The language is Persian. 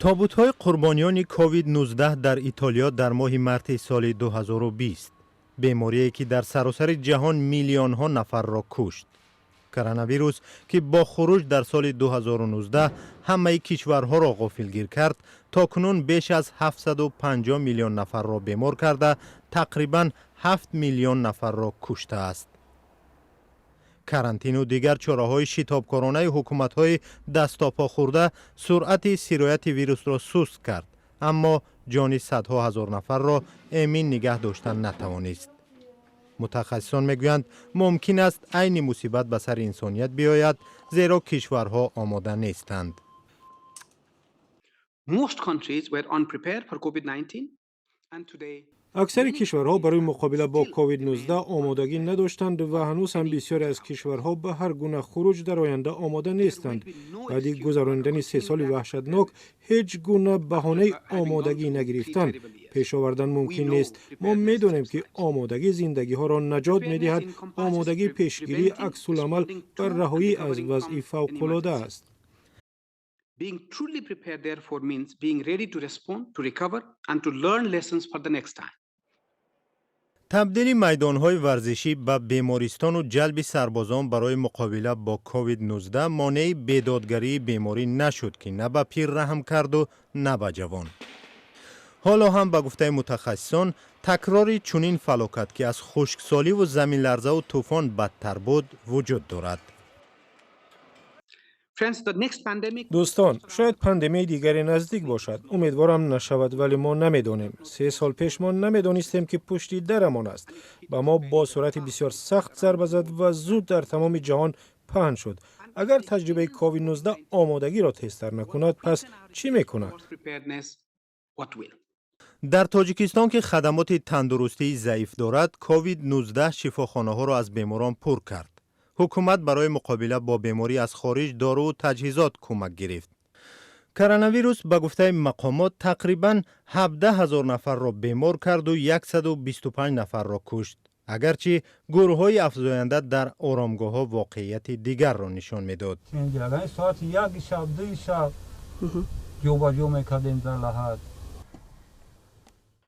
تابوت‌های قربانیان کووید 19 در ایتالیا در ماه مارس سال 2020 بیماری که در سراسر جهان میلیون ها نفر را کشت. کرونا ویروس که با خروج در سال 2019 همه کشورها را غافلگیر کرد، تاکنون بیش از 750 میلیون نفر را بیمار کرده، تقریباً 7 میلیون نفر را کشته است. کرانتین و دیگر چاره‌های شتابکارانه حکومت‌های دستاپا خورده سرعت سرایت ویروس را سست کرد، اما جان صدها هزار نفر را امین نگه داشتن نتوانست. متخصصان میگویند ممکن است عین مصیبت به سر انسانیت بیاید، زیرا کشورها آماده نیستند. Most countries were unprepared for COVID-19 and today اکثر کشورها برای مقابله با کووید 19 آمادگی نداشتند و هنوز هم بسیاری از کشورها به هر گونه خروج در آینده آماده نیستند. بعد از گذراندن 3 سال وحشتناک هیچ گونه بهانه آمادگی نگرفتن پیش آوردن ممکن نیست. ما میدانیم که آمادگی زندگی ها را نجات میدهد. آمادگی پیشگیری عکس العمل بر رهایی از وضع فوق العاده است. being truly prepared therefore means being ready to respond, to recover and to learn lessons for the next time. تبدیل میدان‌های ورزشی به بیمارستان و جلب سربازان برای مقابله با کووید 19 مانع بیدادگری بیماری نشد که نه به پیر رحم کرد و نه به جوان. حالا هم به گفته متخصصان تکرار چنین فلاکت که از خشکسالی و زمین لرزه و طوفان بدتر بود وجود دارد. دوستان، شاید پاندمی دیگری نزدیک باشد. امیدوارم نشود، ولی ما نمیدانیم. 3 سال پیش ما نمیدانستیم که پشت درمان است. به ما با صورت بسیار سخت ضربه زد و زود در تمام جهان پهن شد. اگر تجربه کووید 19 آمادگی را تستر نکند، پس چی میکند؟ در تاجیکستان که خدمات تندرستی ضعیف دارد، کووید 19 شفاخانه ها را از بیماران پر کرد. حکومت برای مقابله با بیماری از خارج دارو و تجهیزات کمک گرفت. کرونا ویروس به گفته مقامات تقریباً 17,000 نفر را بیمار کرد و 125 نفر را کشت. اگرچه گروه‌های افزاینده در آرامگاه‌ها واقعیت دیگر را نشان می‌داد. ساعت 1 شب 2 شب جو با جو می‌کردیم در لحد.